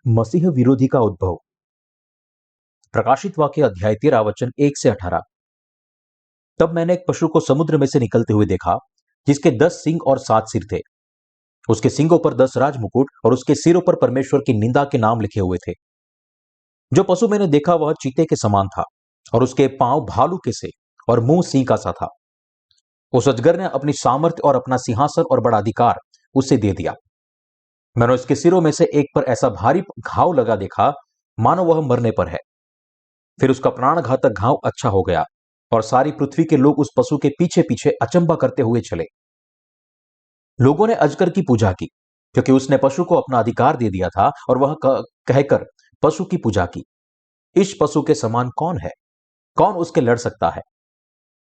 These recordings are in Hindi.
मसीह विरोधी का उद्भव। प्रकाशित वाक्य अध्याय 13 वचन 1 से 18। तब मैंने एक पशु को समुद्र में से निकलते हुए देखा, जिसके 10 सींग और 7 सिर थे। उसके सींगों पर 10 राजमुकुट और उसके सिरों पर परमेश्वर की निंदा के नाम लिखे हुए थे। जो पशु मैंने देखा वह चीते के समान था, और उसके पांव भालू के से और मुंह सिंह का सा था। उस अजगर ने अपनी सामर्थ्य और अपना सिंहासन और बड़ा अधिकार उसे दे दिया। मैंने उसके सिरों में से एक पर ऐसा भारी घाव लगा देखा, मानो वह मरने पर है। फिर उसका प्राणघातक घाव अच्छा हो गया, और सारी पृथ्वी के लोग उस पशु के पीछे पीछे अचंभा करते हुए चले। लोगों ने अजगर की पूजा की, क्योंकि उसने पशु को अपना अधिकार दे दिया था, और वह कहकर पशु की पूजा की, इस पशु के समान कौन है? कौन उसके लड़ सकता है?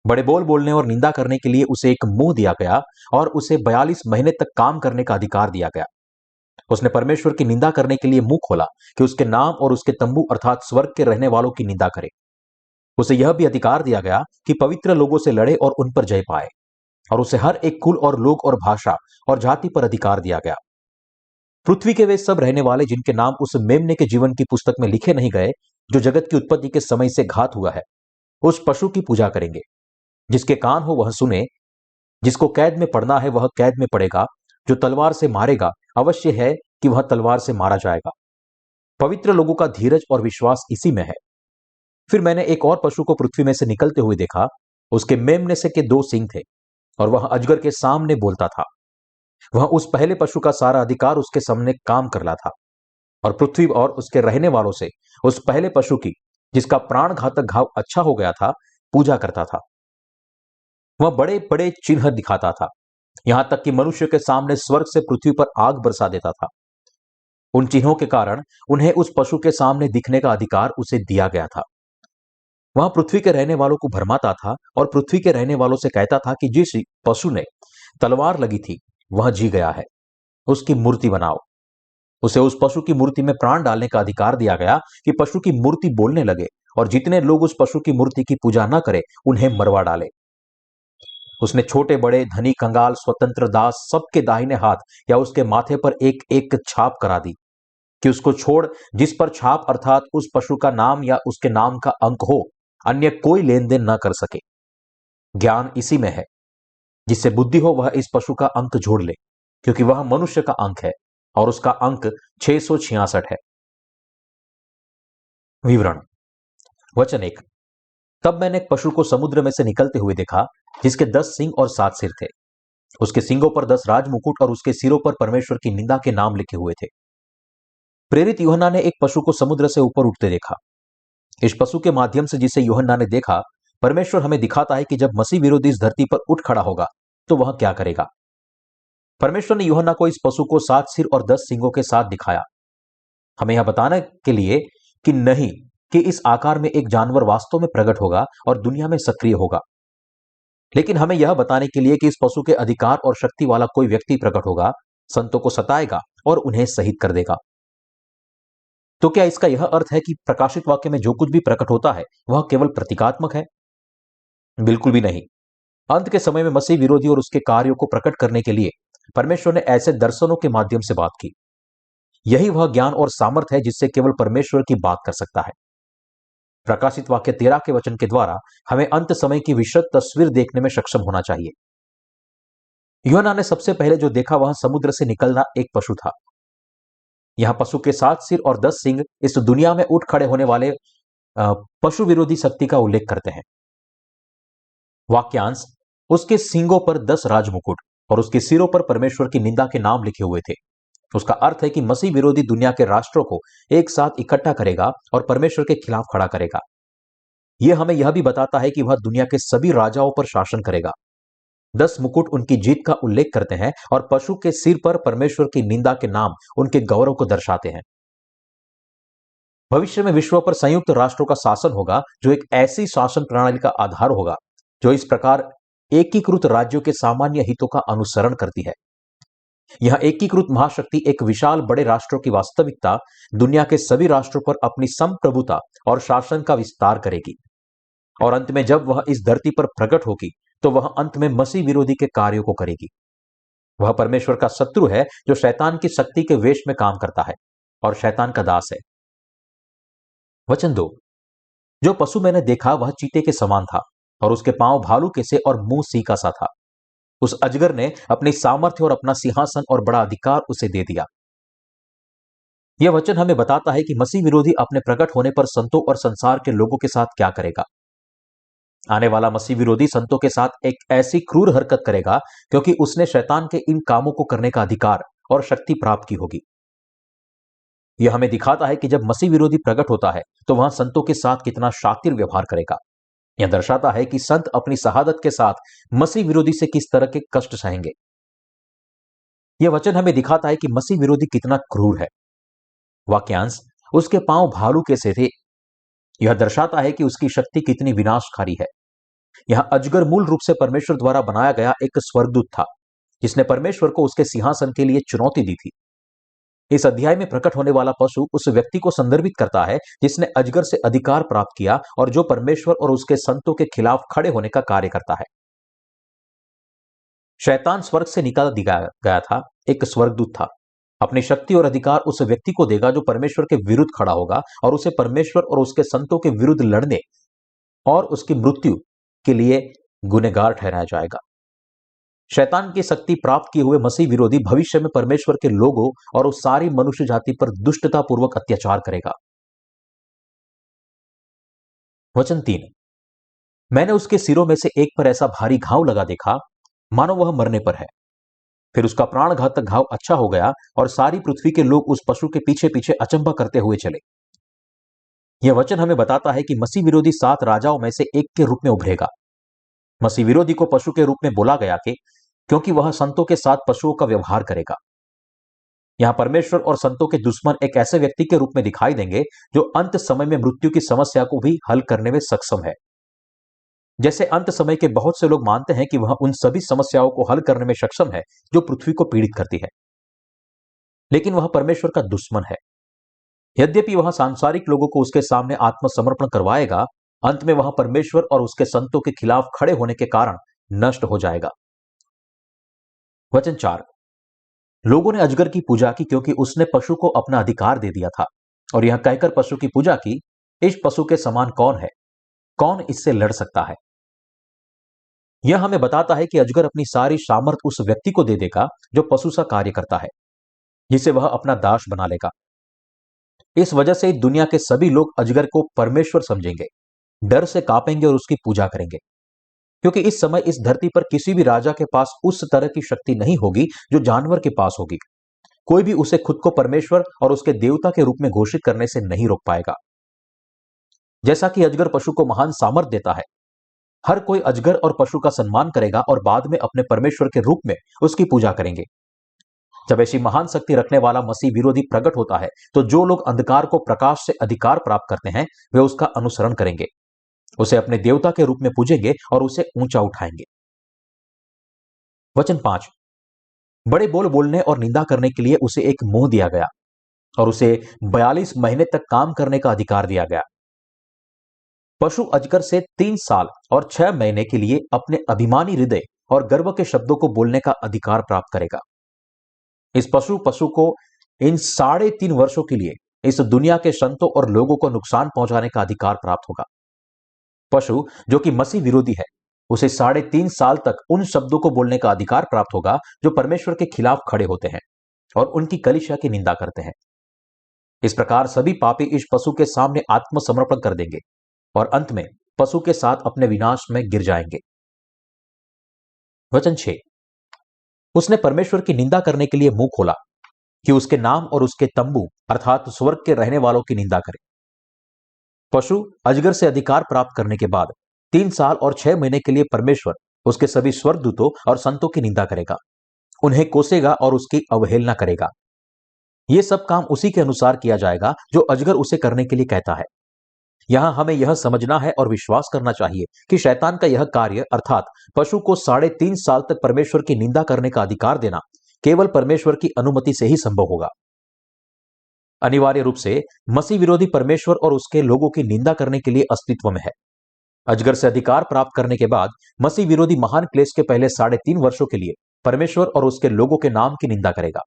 बड़े बोल बोलने और निंदा करने के लिए उसे एक मुंह दिया गया, और उसे 42 महीने तक काम करने का अधिकार दिया गया। उसने परमेश्वर की निंदा करने के लिए मुंह खोला, कि उसके नाम और उसके तंबू अर्थात स्वर्ग के रहने वालों की निंदा करे। उसे यह भी अधिकार दिया गया कि पवित्र लोगों से लड़े और उन पर जय पाए, और उसे हर एक कुल और लोग और भाषा और जाति पर अधिकार दिया गया। पृथ्वी के वे सब रहने वाले जिनके नाम उस मेम्ने के जीवन की पुस्तक में लिखे नहीं गए, जो जगत की उत्पत्ति के समय से घात हुआ है, उस पशु की पूजा करेंगे। जिसके कान हो वह सुने। जिसको कैद में पड़ना है वह कैद में पड़ेगा। जो तलवार से मारेगा, अवश्य है कि वह तलवार से मारा जाएगा। पवित्र लोगों का धीरज और विश्वास इसी में है। फिर मैंने एक और पशु को पृथ्वी में से निकलते हुए देखा। उसके मेमने से के 2 सींग थे, और वह अजगर के सामने बोलता था। वह उस पहले पशु का सारा अधिकार उसके सामने काम कर रहा था, और पृथ्वी और उसके रहने वालों से उस पहले पशु की, जिसका प्राण घातक घाव अच्छा हो गया था, पूजा करता था। वह बड़े बड़े चिन्ह दिखाता था, यहां तक कि मनुष्य के सामने स्वर्ग से पृथ्वी पर आग बरसा देता था। उन चिन्हों के कारण उन्हें उस पशु के सामने दिखने का अधिकार उसे दिया गया था। वह पृथ्वी के रहने वालों को भरमाता था, और पृथ्वी के रहने वालों से कहता था कि जिस पशु ने तलवार लगी थी वह जी गया है, उसकी मूर्ति बनाओ। उसे उस पशु की मूर्ति में प्राण डालने का अधिकार दिया गया कि पशु की मूर्ति बोलने लगे, और जितने लोग उस पशु की मूर्ति की पूजा न करें उन्हें मरवा डाले। उसने छोटे बड़े, धनी कंगाल, स्वतंत्र दास सबके दाहिने हाथ या उसके माथे पर एक एक छाप करा दी, कि उसको छोड़ जिस पर छाप अर्थात उस पशु का नाम या उसके नाम का अंक हो, अन्य कोई लेन देन न कर सके। ज्ञान इसी में है। जिससे बुद्धि हो वह इस पशु का अंक जोड़ ले, क्योंकि वह मनुष्य का अंक है, और उसका अंक 666 है। विवरण। वचन 1। तब मैंने एक पशु को समुद्र में से निकलते हुए देखा, जिसके 10 सींग और 7 सिर थे। उसके सींगों पर 10 राजमुकुट और उसके सिरों पर परमेश्वर की निंदा के नाम लिखे हुए थे। प्रेरित यूहन्ना ने एक पशु को समुद्र से ऊपर उठते देखा। इस पशु के माध्यम से जिसे यूहन्ना ने देखा, परमेश्वर हमें दिखाता है कि जब मसीह विरोधी इस धरती पर उठ खड़ा होगा तो वह क्या करेगा। परमेश्वर ने यूहन्ना को इस पशु को 7 सिर और 10 सींगों के साथ दिखाया, हमें यह बताने के लिए कि नहीं कि इस आकार में एक जानवर वास्तव में प्रकट होगा और दुनिया में सक्रिय होगा, लेकिन हमें यह बताने के लिए कि इस पशु के अधिकार और शक्ति वाला कोई व्यक्ति प्रकट होगा, संतों को सताएगा और उन्हें शहीद कर देगा। तो क्या इसका यह अर्थ है कि प्रकाशित वाक्य में जो कुछ भी प्रकट होता है वह केवल प्रतीकात्मक है? बिल्कुल भी नहीं। अंत के समय में मसीह विरोधी और उसके कार्यों को प्रकट करने के लिए परमेश्वर ने ऐसे दर्शनों के माध्यम से बात की। यही वह ज्ञान और सामर्थ है जिससे केवल परमेश्वर की बात कर सकता है। प्रकाशित वाक्य 13 के वचन के द्वारा हमें अंत समय की विशद तस्वीर देखने में सक्षम होना चाहिए। यूहन्ना ने सबसे पहले जो देखा वह समुद्र से निकलना एक पशु था। यहां पशु के 7 सिर और 10 सींग इस दुनिया में उठ खड़े होने वाले पशु विरोधी शक्ति का उल्लेख करते हैं। वाक्यांश। उसके सींगों पर 10 राजमुकुट और उसके सिरों पर परमेश्वर की निंदा के नाम लिखे हुए थे। उसका अर्थ है कि मसीह विरोधी दुनिया के राष्ट्रों को एक साथ इकट्ठा करेगा और परमेश्वर के खिलाफ खड़ा करेगा। यह हमें यह भी बताता है कि वह दुनिया के सभी राजाओं पर शासन करेगा। 10 मुकुट उनकी जीत का उल्लेख करते हैं, और पशु के सिर पर परमेश्वर की निंदा के नाम उनके गौरव को दर्शाते हैं। भविष्य में विश्व पर संयुक्त राष्ट्रों का शासन होगा, जो एक ऐसी शासन प्रणाली का आधार होगा जो इस प्रकार एकीकृत राज्यों के सामान्य हितों का अनुसरण करती है। यह एकीकृत महाशक्ति एक विशाल बड़े राष्ट्रों की वास्तविकता दुनिया के सभी राष्ट्रों पर अपनी संप्रभुता और शासन का विस्तार करेगी, और अंत में जब वह इस धरती पर प्रकट होगी तो वह अंत में मसीह विरोधी के कार्यों को करेगी। वह परमेश्वर का शत्रु है जो शैतान की शक्ति के वेश में काम करता है। और शैतान का दास है। वचन 2, जो पशु मैंने देखा वह चीते के समान था और उसके पांव भालू के से और मुंह सिंह का सा था। उस अजगर ने अपनी सामर्थ्य और अपना सिंहासन और बड़ा अधिकार उसे दे दिया। यह वचन हमें बताता है कि मसीह विरोधी अपने प्रकट होने पर संतों और संसार के लोगों के साथ क्या करेगा। आने वाला मसीह विरोधी संतों के साथ एक ऐसी क्रूर हरकत करेगा क्योंकि उसने शैतान के इन कामों को करने का अधिकार और शक्ति प्राप्त की होगी। यह हमें दिखाता है कि जब मसीह विरोधी प्रकट होता है तो वह संतों के साथ कितना शातिर व्यवहार करेगा। यह दर्शाता है कि संत अपनी शहादत के साथ मसीह विरोधी से किस तरह के कष्ट सहेंगे। यह वचन हमें दिखाता है कि मसीह विरोधी कितना क्रूर है। वाक्यांश, उसके पांव भालू के से थे, यह दर्शाता है कि उसकी शक्ति कितनी विनाशकारी है। यह अजगर मूल रूप से परमेश्वर द्वारा बनाया गया एक स्वर्गदूत था जिसने परमेश्वर को उसके सिंहासन के लिए चुनौती दी थी। इस अध्याय में प्रकट होने वाला पशु उस व्यक्ति को संदर्भित करता है जिसने अजगर से अधिकार प्राप्त किया और जो परमेश्वर और उसके संतों के खिलाफ खड़े होने का कार्य करता है। शैतान स्वर्ग से निकाल दिया गया था, एक स्वर्गदूत था। अपनी शक्ति और अधिकार उस व्यक्ति को देगा जो परमेश्वर के विरुद्ध खड़ा होगा और उसे परमेश्वर और उसके संतों के विरुद्ध लड़ने और उसकी मृत्यु के लिए गुनहगार ठहराया जाएगा। शैतान की शक्ति प्राप्त किए हुए मसीह विरोधी भविष्य में परमेश्वर के लोगों और उस सारी मनुष्य जाति पर दुष्टता पूर्वक अत्याचार करेगा। वचन 3, मैंने उसके सिरों में से एक पर ऐसा भारी घाव लगा देखा मानो वह मरने पर है। फिर उसका प्राण घातक घाव अच्छा हो गया और सारी पृथ्वी के लोग उस पशु के पीछे पीछे अचंभा करते हुए चले। यह वचन हमें बताता है कि मसीह विरोधी 7 राजाओं में से एक के रूप में उभरेगा। मसीह विरोधी को पशु के रूप में बोला गया कि क्योंकि वह संतों के साथ पशुओं का व्यवहार करेगा। यहां परमेश्वर और संतों के दुश्मन एक ऐसे व्यक्ति के रूप में दिखाई देंगे जो अंत समय में मृत्यु की समस्या को भी हल करने में सक्षम है। जैसे अंत समय के बहुत से लोग मानते हैं कि वह उन सभी समस्याओं को हल करने में सक्षम है जो पृथ्वी को पीड़ित करती है, लेकिन वह परमेश्वर का दुश्मन है। यद्यपि वह सांसारिक लोगों को उसके सामने आत्मसमर्पण करवाएगा, अंत में वह परमेश्वर और उसके संतों के खिलाफ खड़े होने के कारण नष्ट हो जाएगा। वचन 4, लोगों ने अजगर की पूजा की क्योंकि उसने पशु को अपना अधिकार दे दिया था और यह कहकर पशु की पूजा की, इस पशु के समान कौन है, कौन इससे लड़ सकता है। यह हमें बताता है कि अजगर अपनी सारी सामर्थ उस व्यक्ति को दे देगा जो पशु सा कार्य करता है, जिसे वह अपना दास बना लेगा। इस वजह से दुनिया के सभी लोग अजगर को परमेश्वर समझेंगे, डर से कांपेंगे और उसकी पूजा करेंगे, क्योंकि इस समय इस धरती पर किसी भी राजा के पास उस तरह की शक्ति नहीं होगी जो जानवर के पास होगी। कोई भी उसे खुद को परमेश्वर और उसके देवता के रूप में घोषित करने से नहीं रोक पाएगा। जैसा कि अजगर पशु को महान सामर्थ देता है, हर कोई अजगर और पशु का सम्मान करेगा और बाद में अपने परमेश्वर के रूप में उसकी पूजा करेंगे। जब ऐसी महान शक्ति रखने वाला मसीह विरोधी प्रकट होता है तो जो लोग अंधकार को प्रकाश से अधिकार प्राप्त करते हैं वे उसका अनुसरण करेंगे, उसे अपने देवता के रूप में पूजेंगे और उसे ऊंचा उठाएंगे। वचन 5, बड़े बोल बोलने और निंदा करने के लिए उसे एक मुंह दिया गया और उसे 42 महीने तक काम करने का अधिकार दिया गया। पशु अजगर से 3 साल और 6 महीने के लिए अपने अभिमानी हृदय और गर्व के शब्दों को बोलने का अधिकार प्राप्त करेगा। इस पशु को इन 3.5 वर्षों के लिए इस दुनिया के संतों और लोगों को नुकसान पहुंचाने का अधिकार प्राप्त होगा। पशु जो कि मसीह विरोधी है, उसे 3.5 साल तक उन शब्दों को बोलने का अधिकार प्राप्त होगा जो परमेश्वर के खिलाफ खड़े होते हैं और उनकी कलीसिया की निंदा करते हैं। इस प्रकार सभी पापी इस पशु के सामने आत्मसमर्पण कर देंगे और अंत में पशु के साथ अपने विनाश में गिर जाएंगे। वचन 6, उसने परमेश्वर की निंदा करने के लिए मुंह खोला कि उसके नाम और उसके तंबू अर्थात स्वर्ग के रहने वालों की निंदा करे। पशु अजगर से अधिकार प्राप्त करने के बाद 3 साल और 6 महीने के लिए परमेश्वर उसके सभी स्वर्गदूतों और संतों की निंदा करेगा, उन्हें कोसेगा और उसकी अवहेलना करेगा। यह सब काम उसी के अनुसार किया जाएगा जो अजगर उसे करने के लिए कहता है। यहां हमें यह समझना है और विश्वास करना चाहिए कि शैतान का यह कार्य अर्थात पशु को 3.5 साल तक परमेश्वर की निंदा करने का अधिकार देना केवल परमेश्वर की अनुमति से ही संभव होगा। अनिवार्य रूप से मसीह विरोधी परमेश्वर और उसके लोगों की निंदा करने के लिए अस्तित्व में है। अजगर से अधिकार प्राप्त करने के बाद मसीह विरोधी महान क्लेश के पहले 3.5 वर्षों के लिए परमेश्वर और उसके लोगों के नाम की निंदा करेगा।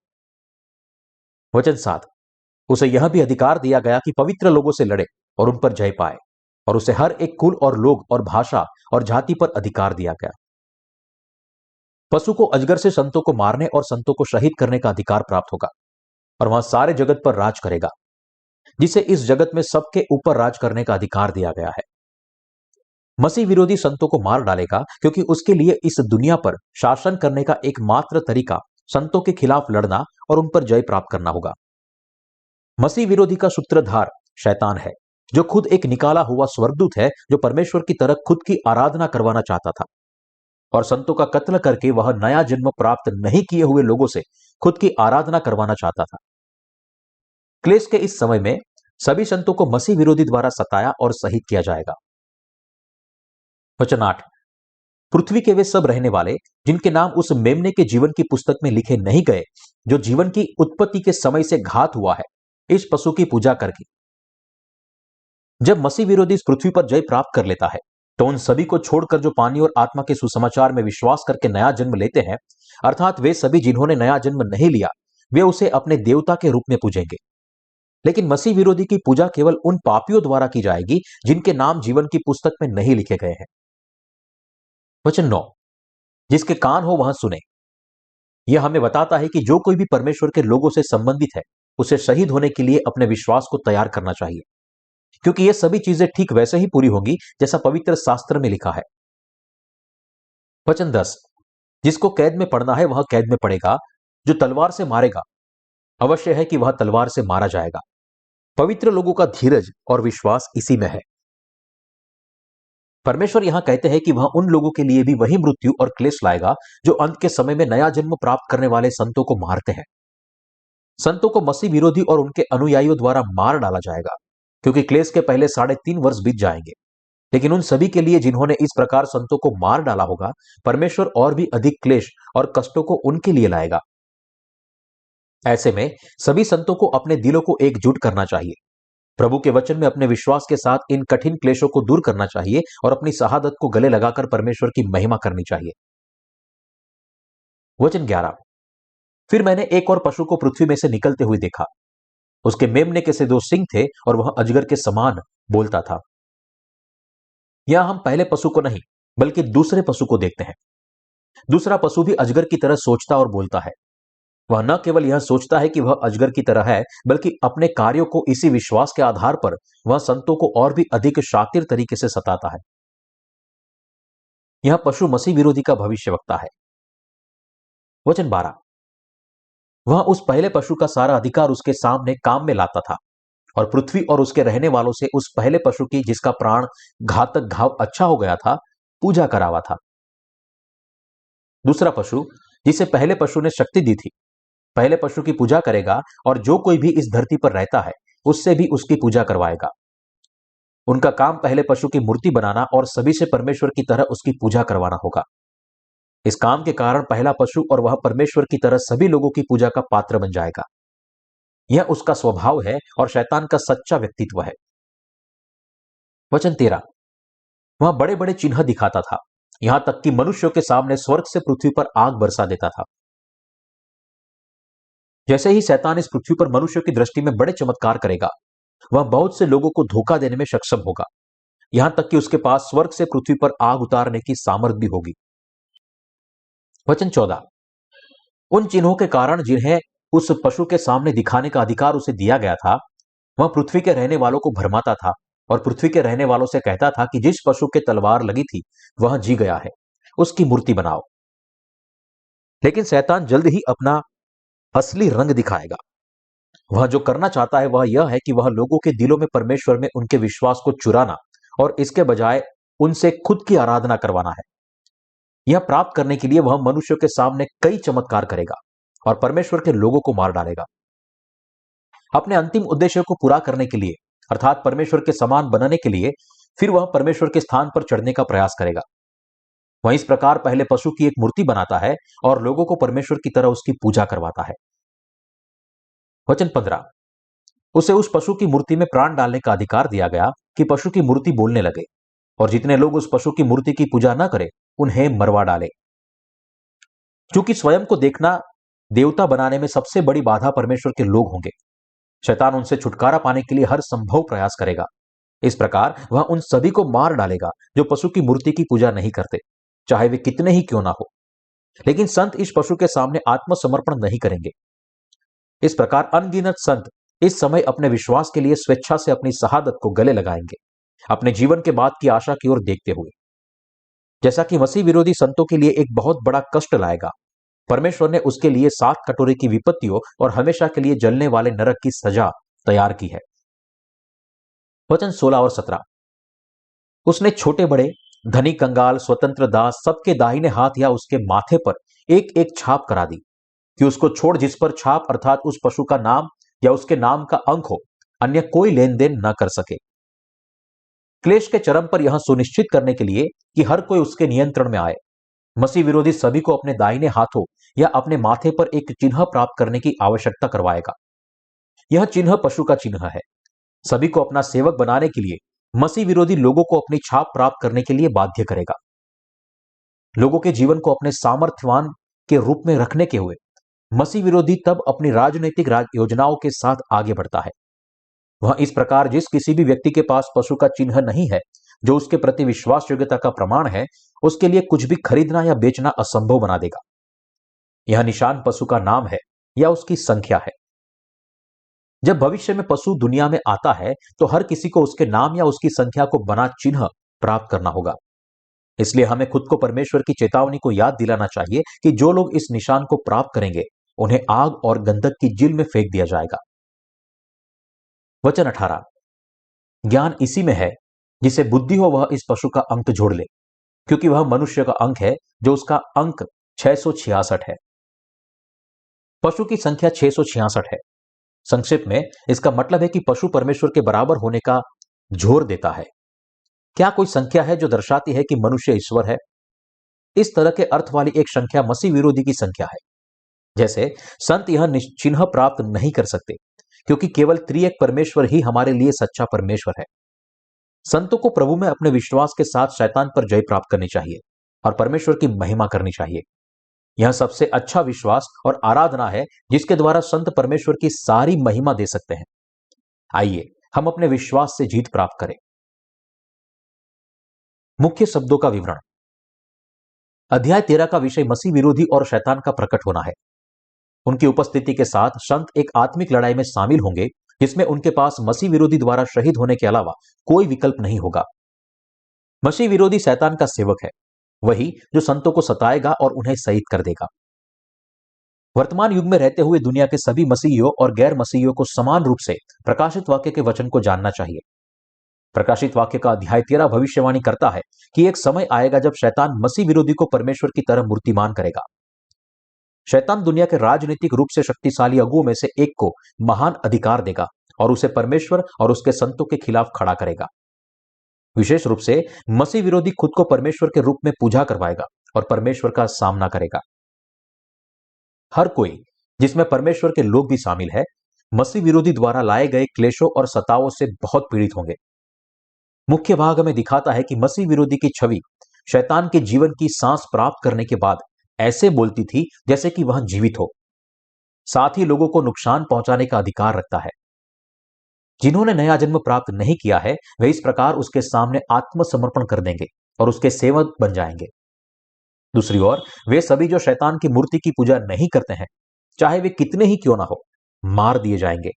वचन 7, उसे यह भी अधिकार दिया गया कि पवित्र लोगों से लड़े और उन पर जय पाए, और उसे हर एक कुल और लोग और भाषा और जाति पर अधिकार दिया गया। पशु को अजगर से संतों को मारने और संतों को शहीद करने का अधिकार प्राप्त होगा, और वहां सारे जगत पर राज करेगा, जिसे इस जगत में सबके ऊपर राज करने का अधिकार दिया गया है। मसीह विरोधी संतों को मार डालेगा, क्योंकि उसके लिए इस दुनिया पर शासन करने का एकमात्र तरीका संतों के खिलाफ लड़ना और उन पर जय प्राप्त करना होगा। मसीह विरोधी का सूत्रधार शैतान है, जो खुद एक निकाला हुआ स्वर्गदूत है, जो परमेश्वर की तरह खुद की आराधना करवाना चाहता था, और संतों का कत्ल करके वह नया जन्म प्राप्त नहीं किए हुए लोगों से खुद की आराधना करवाना चाहता था। क्लेश के इस समय में सभी संतों को मसीह विरोधी द्वारा सताया और शहीद किया जाएगा। वचन 8, पृथ्वी के वे सब रहने वाले जिनके नाम उस मेमने के जीवन की पुस्तक में लिखे नहीं गए, जो जीवन की उत्पत्ति के समय से घात हुआ है, इस पशु की पूजा करके। जब मसीह विरोधी इस पृथ्वी पर जय प्राप्त कर लेता है, तो उन सभी को छोड़कर जो पानी और आत्मा के सुसमाचार में विश्वास करके नया जन्म लेते हैं, अर्थात वे सभी जिन्होंने नया जन्म नहीं लिया, वे उसे अपने देवता के रूप में पूजेंगे। लेकिन मसीह विरोधी की पूजा केवल उन पापियों द्वारा की जाएगी जिनके नाम जीवन की पुस्तक में नहीं लिखे गए हैं। वचन 9, जिसके कान हो वह सुने। यह हमें बताता है कि जो कोई भी परमेश्वर के लोगों से संबंधित है, उसे शहीद होने के लिए अपने विश्वास को तैयार करना चाहिए, क्योंकि ये सभी चीजें ठीक वैसे ही पूरी होंगी जैसा पवित्र शास्त्र में लिखा है। वचन 10, जिसको कैद में पड़ना है वह कैद में पड़ेगा, जो तलवार से मारेगा अवश्य है कि वह तलवार से मारा जाएगा। पवित्र लोगों का धीरज और विश्वास इसी में है। परमेश्वर यहां कहते हैं कि वह उन लोगों के लिए भी वही मृत्यु और क्लेश लाएगा जो अंत के समय में नया जन्म प्राप्त करने वाले संतों को मारते हैं। संतों को मसीह विरोधी और उनके अनुयायियों द्वारा मार डाला जाएगा, क्योंकि क्लेश के पहले 3.5 वर्ष बीत जाएंगे। लेकिन उन सभी के लिए जिन्होंने इस प्रकार संतों को मार डाला होगा, परमेश्वर और भी अधिक क्लेश और कष्टों को उनके लिए लाएगा। ऐसे में सभी संतों को अपने दिलों को एकजुट करना चाहिए, प्रभु के वचन में अपने विश्वास के साथ इन कठिन क्लेशों को दूर करना चाहिए और अपनी शहादत को गले लगाकर परमेश्वर की महिमा करनी चाहिए। वचन 11, फिर मैंने एक और पशु को पृथ्वी में से निकलते हुए देखा। उसके मेमने के से 2 सींग थे और वह अजगर के समान बोलता था। यहां हम पहले पशु को नहीं बल्कि दूसरे पशु को देखते हैं। दूसरा पशु भी अजगर की तरह सोचता और बोलता है। वह न केवल यह सोचता है कि वह अजगर की तरह है, बल्कि अपने कार्यों को इसी विश्वास के आधार पर वह संतों को और भी अधिक शातिर तरीके से सताता है। यह पशु मसीह विरोधी का भविष्यवक्ता है। वचन 12, वह उस पहले पशु का सारा अधिकार उसके सामने काम में लाता था, और पृथ्वी और उसके रहने वालों से उस पहले पशु की, जिसका प्राण घातक घाव अच्छा हो गया था, पूजा करावा था। दूसरा पशु, जिसे पहले पशु ने शक्ति दी थी, पहले पशु की पूजा करेगा, और जो कोई भी इस धरती पर रहता है उससे भी उसकी पूजा करवाएगा। उनका काम पहले पशु की मूर्ति बनाना और सभी से परमेश्वर की तरह उसकी पूजा करवाना होगा। इस काम के कारण पहला पशु और वह परमेश्वर की तरह सभी लोगों की पूजा का पात्र बन जाएगा। यह उसका स्वभाव है और शैतान का सच्चा व्यक्तित्व है। वचन 13, वह बड़े बड़े चिन्ह दिखाता था, यहां तक कि मनुष्यों के सामने स्वर्ग से पृथ्वी पर आग बरसा देता था। जैसे ही शैतान इस पृथ्वी पर मनुष्यों की दृष्टि में बड़े चमत्कार करेगा, वह बहुत से लोगों को धोखा देने में सक्षम होगा, यहां तक कि उसके पास स्वर्ग से पृथ्वी पर आग उतारने की सामर्थ भी होगी। वचन 14, उन चिन्हों के कारण जिन्हें उस पशु के सामने दिखाने का अधिकार उसे दिया गया था, वह पृथ्वी के रहने वालों को भरमाता था और पृथ्वी के रहने वालों से कहता था कि जिस पशु के तलवार लगी थी वह जी गया है, उसकी मूर्ति बनाओ। लेकिन शैतान जल्द ही अपना असली रंग दिखाएगा। वह जो करना चाहता है वह यह है कि वह लोगों के दिलों में परमेश्वर में उनके विश्वास को चुराना और इसके बजाय उनसे खुद की आराधना करवाना है। यह प्राप्त करने के लिए वह मनुष्यों के सामने कई चमत्कार करेगा और परमेश्वर के लोगों को मार डालेगा। अपने अंतिम उद्देश्य को पूरा करने के लिए, अर्थात परमेश्वर के समान बनने के लिए, फिर वह परमेश्वर के स्थान पर चढ़ने का प्रयास करेगा। वह इस प्रकार पहले पशु की एक मूर्ति बनाता है और लोगों को परमेश्वर की तरह उसकी पूजा करवाता है। वचन 15, उसे उस पशु की मूर्ति में प्राण डालने का अधिकार दिया गया कि पशु की मूर्ति बोलने लगे, और जितने लोग उस पशु की मूर्ति की पूजा न करें उन्हें मरवा डाले। क्योंकि स्वयं को देखना देवता बनाने में सबसे बड़ी बाधा परमेश्वर के लोग होंगे। शैतान उनसे छुटकारा पाने के लिए हर संभव प्रयास करेगा। इस प्रकार वह उन सभी को मार डालेगा जो पशु की मूर्ति की पूजा नहीं करते, चाहे वे कितने ही क्यों ना हो। लेकिन संत इस पशु के सामने आत्मसमर्पण नहीं करेंगे। इस प्रकार अनगिनत संत इस समय अपने विश्वास के लिए स्वेच्छा से अपनी शहादत को गले लगाएंगे, अपने जीवन के बाद की आशा की ओर देखते हुए। जैसा कि मसीह विरोधी संतों के लिए एक बहुत बड़ा कष्ट लाएगा, परमेश्वर ने उसके लिए 7 कटोरे की विपत्तियों और हमेशा के लिए जलने वाले नरक की सजा तैयार की है। वचन 16 और 17। उसने छोटे बड़े, धनी कंगाल, स्वतंत्र दास सबके दाहिने हाथ या उसके माथे पर एक एक छाप करा दी, कि उसको छोड़ जिस पर छाप अर्थात उस पशु का नाम या उसके नाम का अंक हो, अन्य कोई लेन देन न कर सके। क्लेश के चरम पर यह सुनिश्चित करने के लिए कि हर कोई उसके नियंत्रण में आए, मसीह विरोधी सभी को अपने दाहिने हाथों या अपने माथे पर एक चिन्ह प्राप्त करने की आवश्यकता करवाएगा। यह चिन्ह पशु का चिन्ह है। सभी को अपना सेवक बनाने के लिए मसीह विरोधी लोगों को अपनी छाप प्राप्त करने के लिए बाध्य करेगा। लोगों के जीवन को अपने सामर्थ्यवान के रूप में रखने के हुए मसीह विरोधी तब अपनी राजनीतिक योजनाओं के साथ आगे बढ़ता है। वह इस प्रकार जिस किसी भी व्यक्ति के पास पशु का चिन्ह नहीं है, जो उसके प्रति विश्वास योग्यता का प्रमाण है, उसके लिए कुछ भी खरीदना या बेचना असंभव बना देगा। यह निशान पशु का नाम है या उसकी संख्या है। जब भविष्य में पशु दुनिया में आता है तो हर किसी को उसके नाम या उसकी संख्या को बना चिन्ह प्राप्त करना होगा। इसलिए हमें खुद को परमेश्वर की चेतावनी को याद दिलाना चाहिए कि जो लोग इस निशान को प्राप्त करेंगे, उन्हें आग और गंधक की जेल में फेंक दिया जाएगा। वचन 18। ज्ञान इसी में है, जिसे बुद्धि हो वह इस पशु का अंक जोड़ ले, क्योंकि वह मनुष्य का अंक है, जो उसका अंक 666 है। पशु की संख्या 666 है। संक्षिप्त में इसका मतलब है कि पशु परमेश्वर के बराबर होने का जोर देता है। क्या कोई संख्या है जो दर्शाती है कि मनुष्य ईश्वर है? इस तरह के अर्थ वाली एक संख्या मसीह विरोधी की संख्या है। जैसे संत यह चिन्ह प्राप्त नहीं कर सकते, क्योंकि केवल त्रिएक परमेश्वर ही हमारे लिए सच्चा परमेश्वर है। संतों को प्रभु में अपने विश्वास के साथ शैतान पर जय प्राप्त करनी चाहिए और परमेश्वर की महिमा करनी चाहिए। यह सबसे अच्छा विश्वास और आराधना है जिसके द्वारा संत परमेश्वर की सारी महिमा दे सकते हैं। आइए हम अपने विश्वास से जीत प्राप्त करें। मुख्य शब्दों का विवरण। अध्याय 13 का विषय मसीह विरोधी और शैतान का प्रकट होना है। उनकी उपस्थिति के साथ संत एक आत्मिक लड़ाई में शामिल होंगे, जिसमें उनके पास मसीह विरोधी द्वारा शहीद होने के अलावा कोई विकल्प नहीं होगा। मसीह विरोधी शैतान का सेवक है, वही जो संतों को सताएगा और उन्हें शहीद कर देगा। वर्तमान युग में रहते हुए दुनिया के सभी मसीहियों और गैर मसीहियों को समान रूप से प्रकाशित वाक्य के वचन को जानना चाहिए। प्रकाशित वाक्य का अध्याय 13 भविष्यवाणी करता है कि एक समय आएगा जब शैतान मसीह विरोधी को परमेश्वर की तरह मूर्तिमान करेगा। शैतान दुनिया के राजनीतिक रूप से शक्तिशाली अगुओं में से एक को महान अधिकार देगा और उसे परमेश्वर और उसके संतों के खिलाफ खड़ा करेगा। विशेष रूप से मसीह विरोधी खुद को परमेश्वर के रूप में पूजा करवाएगा और परमेश्वर का सामना करेगा। हर कोई, जिसमें परमेश्वर के लोग भी शामिल है, मसीह विरोधी द्वारा लाए गए क्लेशों और सतावों से बहुत पीड़ित होंगे। मुख्य भाग हमें दिखाता है कि मसीह विरोधी की छवि शैतान के जीवन की सांस प्राप्त करने के बाद ऐसे बोलती थी जैसे कि वह जीवित हो। साथ ही लोगों को नुकसान पहुंचाने का अधिकार रखता है। जिन्होंने नया जन्म प्राप्त नहीं किया है, वे इस प्रकार उसके सामने आत्मसमर्पण कर देंगे और उसके सेवक बन जाएंगे। दूसरी ओर वे सभी जो शैतान की मूर्ति की पूजा नहीं करते हैं, चाहे वे कितने ही क्यों ना हो, मार दिए जाएंगे।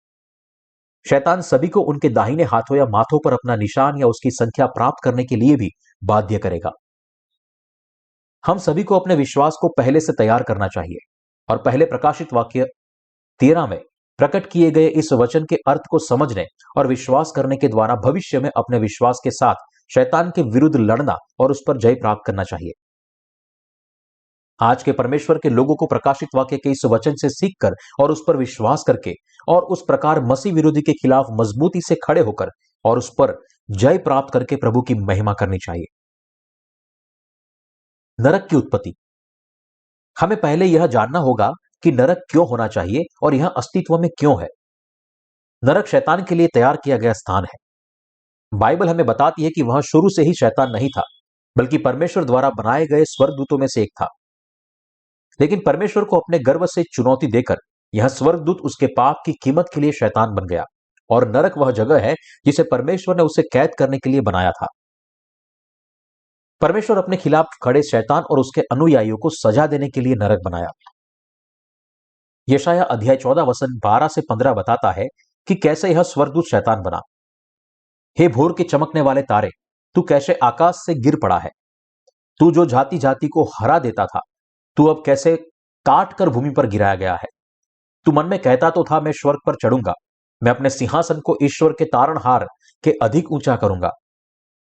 शैतान सभी को उनके दाहिने हाथों या माथों पर अपना निशान या उसकी संख्या प्राप्त करने के लिए भी बाध्य करेगा। हम सभी को अपने विश्वास को पहले से तैयार करना चाहिए और पहले प्रकाशित वाक्य 13 में प्रकट किए गए इस वचन के अर्थ को समझने और विश्वास करने के द्वारा भविष्य में अपने विश्वास के साथ शैतान के विरुद्ध लड़ना और उस पर जय प्राप्त करना चाहिए। आज के परमेश्वर के लोगों को प्रकाशित वाक्य के इस वचन से सीखकर और उस पर विश्वास करके और उस प्रकार मसीह विरोधी के खिलाफ मजबूती से खड़े होकर और उस पर जय प्राप्त करके प्रभु की महिमा करनी चाहिए। नरक की उत्पत्ति। हमें पहले यह जानना होगा कि नरक क्यों होना चाहिए और यह अस्तित्व में क्यों है। नरक शैतान के लिए तैयार किया गया स्थान है। बाइबल हमें बताती है कि वह शुरू से ही शैतान नहीं था, बल्कि परमेश्वर द्वारा बनाए गए स्वर्गदूतों में से एक था। लेकिन परमेश्वर को अपने गर्व से चुनौती देकर यह स्वर्गदूत उसके पाप की कीमत के लिए शैतान बन गया और नरक वह जगह है जिसे परमेश्वर ने उसे कैद करने के लिए बनाया था। परमेश्वर अपने खिलाफ खड़े शैतान और उसके अनुयायियों को सजा देने के लिए नरक बनाया। यशायाह अध्याय 14 वचन 12 से 15 बताता है कि कैसे यह स्वर्गदूत शैतान बना। हे भोर के चमकने वाले तारे, तू कैसे आकाश से गिर पड़ा है। तू जो जाति जाति को हरा देता था, तू अब कैसे काट कर भूमि पर गिराया गया है। तू मन में कहता तो था, मैं स्वर्ग पर चढ़ूंगा, मैं अपने सिंहासन को ईश्वर के तारणहार के अधिक ऊंचा करूंगा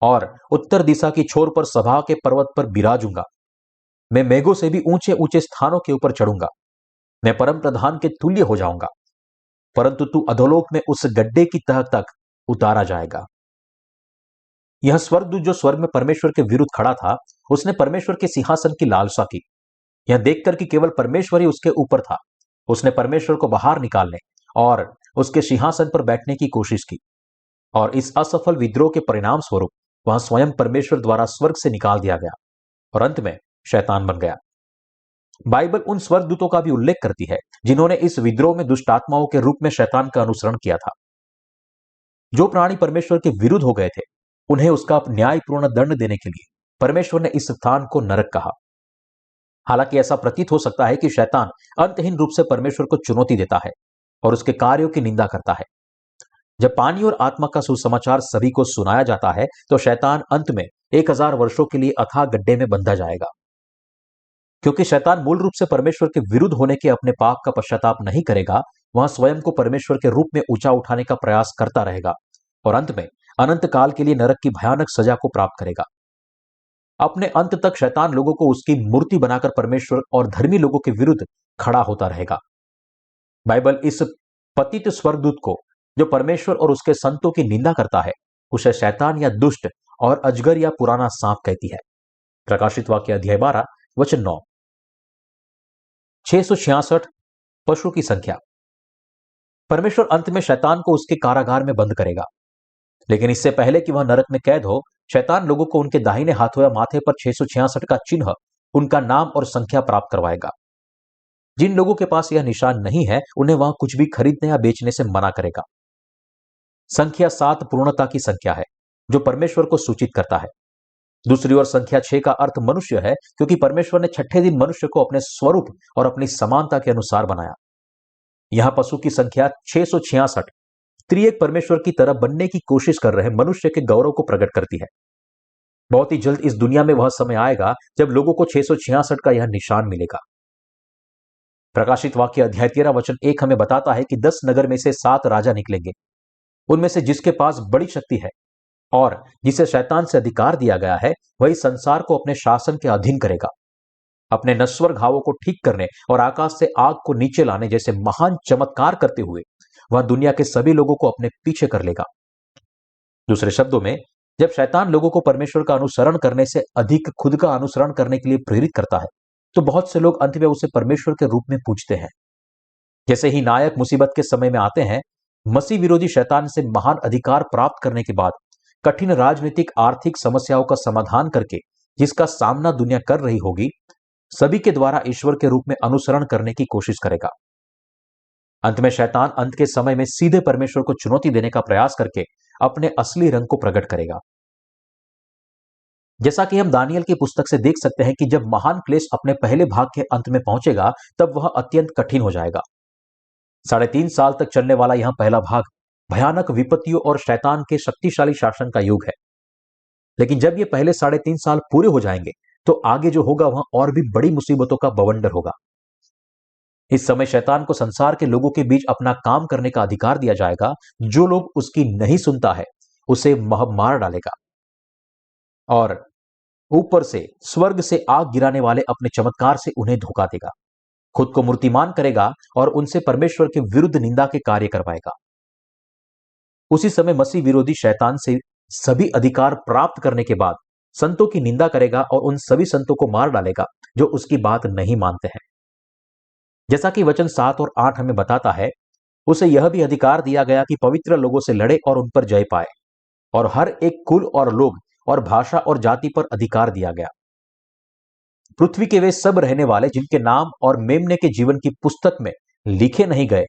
और उत्तर दिशा की छोर पर सभा के पर्वत पर बिराजूंगा। मैं मेघों से भी ऊंचे ऊंचे स्थानों के ऊपर चढ़ूंगा, मैं परम प्रधान के तुल्य हो जाऊंगा। परंतु तू अधोलोक में उस गड्ढे की तह तक उतारा जाएगा। यह स्वर्गदूत जो स्वर्ग में परमेश्वर के विरुद्ध खड़ा था, उसने परमेश्वर के सिंहासन की लालसा की। यह देखकर कि केवल परमेश्वर ही उसके ऊपर था, उसने परमेश्वर को बाहर निकालने और उसके सिंहासन पर बैठने की कोशिश की, और इस असफल विद्रोह के परिणाम स्वरूप वह स्वयं परमेश्वर द्वारा स्वर्ग से निकाल दिया गया और अंत में शैतान बन गया। बाइबल उन स्वर्गदूतों का भी उल्लेख करती है जिन्होंने इस विद्रोह में दुष्ट आत्माओं के रूप में शैतान का अनुसरण किया था। जो प्राणी परमेश्वर के विरुद्ध हो गए थे, उन्हें उसका न्यायपूर्ण दंड देने के लिए परमेश्वर ने इस स्थान को नरक कहा। हालांकि ऐसा प्रतीत हो सकता है कि शैतान अंतहीन रूप से परमेश्वर को चुनौती देता है और उसके कार्यों की निंदा करता है। जब पानी और आत्मा का सुसमाचार सभी को सुनाया जाता है, तो शैतान अंत में 1000 वर्षों के लिए अथाह गड्ढे में बंधा जाएगा। क्योंकि शैतान मूल रूप से परमेश्वर के विरुद्ध होने के अपने पाप का पश्चाताप नहीं करेगा, वह स्वयं को परमेश्वर के रूप में ऊंचा उठाने का प्रयास करता रहेगा और अंत में अनंत काल के लिए नरक की भयानक सजा को प्राप्त करेगा। अपने अंत तक शैतान लोगों को उसकी मूर्ति बनाकर परमेश्वर और धर्मी लोगों के विरुद्ध खड़ा होता रहेगा। बाइबल इस पतित स्वर्गदूत को, जो परमेश्वर और उसके संतों की निंदा करता है, उसे शैतान या दुष्ट और अजगर या पुराना सांप कहती है। प्रकाशित वाक्य अध्याय 12 वचन 9। 666 पशु की संख्या। परमेश्वर अंत में शैतान को उसके कारागार में बंद करेगा, लेकिन इससे पहले कि वह नरक में कैद हो, शैतान लोगों को उनके दाहिने हाथों या माथे पर 666 का चिन्ह, उनका नाम और संख्या प्राप्त करवाएगा। जिन लोगों के पास यह निशान नहीं है, उन्हें वहां कुछ भी खरीदने या बेचने से मना करेगा। संख्या 7 पूर्णता की संख्या है, जो परमेश्वर को सूचित करता है। दूसरी ओर संख्या 6 का अर्थ मनुष्य है, क्योंकि परमेश्वर ने छठे दिन मनुष्य को अपने स्वरूप और अपनी समानता के अनुसार बनाया। यहां पशु की संख्या 666 त्रिएक परमेश्वर की तरह बनने की कोशिश कर रहे मनुष्य के गौरव को प्रकट करती है। बहुत ही जल्द इस दुनिया में वह समय आएगा जब लोगों को 666 का यह निशान मिलेगा। प्रकाशित वाक्य अध्याय 13 वचन 1 हमें बताता है कि 10 नगर में से 7 राजा निकलेंगे। उनमें से जिसके पास बड़ी शक्ति है और जिसे शैतान से अधिकार दिया गया है, वही संसार को अपने शासन के अधीन करेगा। अपने नश्वर घावों को ठीक करने और आकाश से आग को नीचे लाने जैसे महान चमत्कार करते हुए वह दुनिया के सभी लोगों को अपने पीछे कर लेगा। दूसरे शब्दों में, जब शैतान लोगों को परमेश्वर का अनुसरण करने से अधिक खुद का अनुसरण करने के लिए प्रेरित करता है, तो बहुत से लोग अंत में उसे परमेश्वर के रूप में पूजते हैं। जैसे ही नायक मुसीबत के समय में आते हैं, मसीह विरोधी शैतान से महान अधिकार प्राप्त करने के बाद कठिन राजनीतिक आर्थिक समस्याओं का समाधान करके जिसका सामना दुनिया कर रही होगी, सभी के द्वारा ईश्वर के रूप में अनुसरण करने की कोशिश करेगा। अंत में शैतान अंत के समय में सीधे परमेश्वर को चुनौती देने का प्रयास करके अपने असली रंग को प्रकट करेगा। जैसा कि हम दानियल की पुस्तक से देख सकते हैं कि जब महान क्लेश अपने पहले भाग के अंत में पहुंचेगा, तब वह अत्यंत कठिन हो जाएगा। 3.5 साल तक चलने वाला यह पहला भाग भयानक विपत्तियों और शैतान के शक्तिशाली शासन का युग है। लेकिन जब ये पहले 3.5 साल पूरे हो जाएंगे, तो आगे जो होगा वह और भी बड़ी मुसीबतों का बवंडर होगा। इस समय शैतान को संसार के लोगों के बीच अपना काम करने का अधिकार दिया जाएगा। जो लोग उसकी नहीं सुनता है, उसे मार डालेगा और ऊपर से स्वर्ग से आग गिराने वाले अपने चमत्कार से उन्हें धोखा देगा, खुद को मूर्तिमान करेगा और उनसे परमेश्वर के विरुद्ध निंदा के कार्य करवाएगा। उसी समय मसीह विरोधी शैतान से सभी अधिकार प्राप्त करने के बाद संतों की निंदा करेगा और उन सभी संतों को मार डालेगा जो उसकी बात नहीं मानते हैं। जैसा कि वचन 7 और 8 हमें बताता है, उसे यह भी अधिकार दिया गया कि पवित्र लोगों से लड़े और उन पर जय पाए, और हर एक कुल और लोग और भाषा और जाति पर अधिकार दिया गया। पृथ्वी के वे सब रहने वाले जिनके नाम और मेमने के जीवन की पुस्तक में लिखे नहीं गए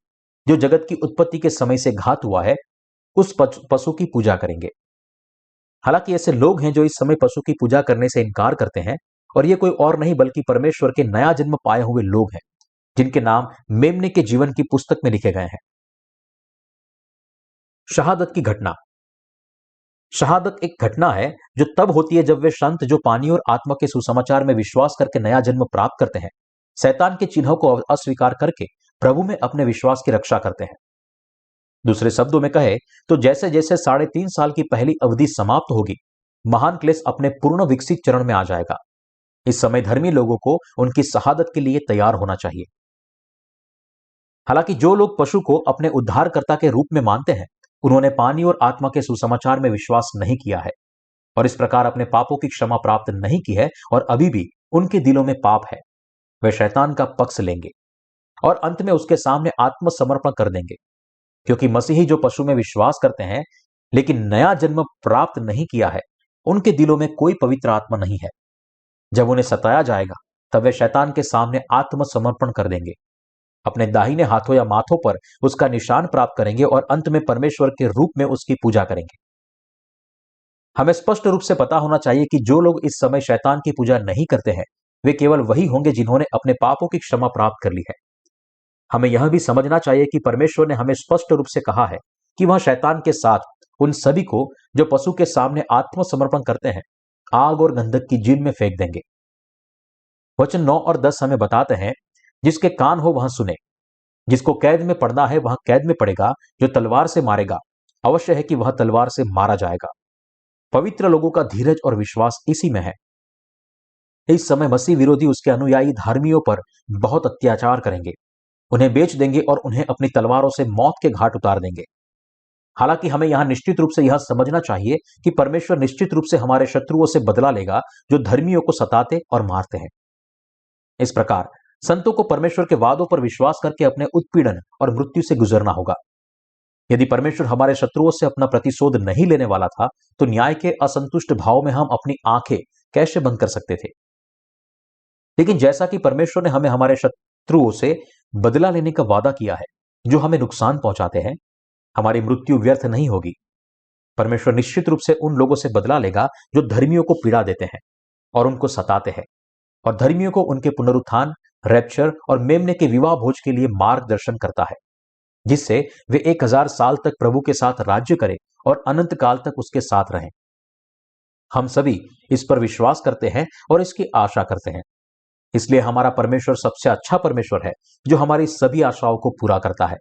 जो जगत की उत्पत्ति के समय से घात हुआ है, उस पशु की पूजा करेंगे। हालांकि ऐसे लोग हैं जो इस समय पशु की पूजा करने से इनकार करते हैं, और ये कोई और नहीं बल्कि परमेश्वर के नया जन्म पाए हुए लोग हैं, जिनके नाम मेमने के जीवन की पुस्तक में लिखे गए हैं। शहादत की घटना। शहादत एक घटना है जो तब होती है जब वे संत जो पानी और आत्मा के सुसमाचार में विश्वास करके नया जन्म प्राप्त करते हैं, शैतान के चिन्हों को अस्वीकार करके प्रभु में अपने विश्वास की रक्षा करते हैं। दूसरे शब्दों में कहे तो जैसे जैसे 3.5 साल की पहली अवधि समाप्त होगी, महान क्लेश अपने पूर्ण विकसित चरण में आ जाएगा। इस समय धर्मी लोगों को उनकी शहादत के लिए तैयार होना चाहिए। हालांकि जो लोग पशु को अपने उद्धारकर्ता के रूप में मानते हैं, उन्होंने पानी और आत्मा के सुसमाचार में विश्वास नहीं किया है और इस प्रकार अपने पापों की क्षमा प्राप्त नहीं की है, और अभी भी उनके दिलों में पाप है। वे शैतान का पक्ष लेंगे और अंत में उसके सामने आत्मसमर्पण कर देंगे, क्योंकि मसीही जो पशु में विश्वास करते हैं लेकिन नया जन्म प्राप्त नहीं किया है, उनके दिलों में कोई पवित्र आत्मा नहीं है। जब उन्हें सताया जाएगा तब वे शैतान के सामने आत्मसमर्पण कर देंगे, अपने दाहिने हाथों या माथों पर उसका निशान प्राप्त करेंगे और अंत में परमेश्वर के रूप में उसकी पूजा करेंगे। हमें स्पष्ट रूप से पता होना चाहिए कि जो लोग इस समय शैतान की पूजा नहीं करते हैं, वे केवल वही होंगे जिन्होंने अपने पापों की क्षमा प्राप्त कर ली है। हमें यह भी समझना चाहिए कि परमेश्वर ने हमें स्पष्ट रूप से कहा है कि वह शैतान के साथ उन सभी को जो पशु के सामने आत्मसमर्पण करते हैं, आग और गंधक की झील में फेंक देंगे। वचन 9 और 10 हमें बताते हैं, जिसके कान हो वह सुने, जिसको कैद में पड़ना है वह कैद में पड़ेगा, जो तलवार से मारेगा अवश्य है कि वह तलवार से मारा जाएगा। पवित्र लोगों का धीरज और विश्वास इसी में है। इस समय मसीह विरोधी उसके अनुयायी धर्मियों पर बहुत अत्याचार करेंगे, उन्हें बेच देंगे और उन्हें अपनी तलवारों से मौत के घाट उतार देंगे। हालांकि हमें यहां निश्चित रूप से यह समझना चाहिए कि परमेश्वर निश्चित रूप से हमारे शत्रुओं से बदला लेगा जो धर्मियों को सताते और मारते हैं। इस प्रकार संतों को परमेश्वर के वादों पर विश्वास करके अपने उत्पीड़न और मृत्यु से गुजरना होगा। यदि परमेश्वर हमारे शत्रुओं से अपना प्रतिशोध नहीं लेने वाला था, तो न्याय के असंतुष्ट भाव में हम अपनी आंखें कैसे बंद कर सकते थे? लेकिन जैसा कि परमेश्वर ने हमें हमारे शत्रुओं से बदला लेने का वादा किया है, जो हमें नुकसान पहुंचाते हैं, हमारी मृत्यु व्यर्थ नहीं होगी। परमेश्वर निश्चित रूप से उन लोगों से बदला लेगा जो धर्मियों को पीड़ा देते हैं और उनको सताते हैं, और धर्मियों को उनके पुनरुत्थान, रैप्चर और मेमने के विवाह भोज के लिए मार्गदर्शन करता है, जिससे वे 1000 साल तक प्रभु के साथ राज्य करें और अनंत काल तक उसके साथ रहें। हम सभी इस पर विश्वास करते हैं और इसकी आशा करते हैं। इसलिए हमारा परमेश्वर सबसे अच्छा परमेश्वर है, जो हमारी सभी आशाओं को पूरा करता है।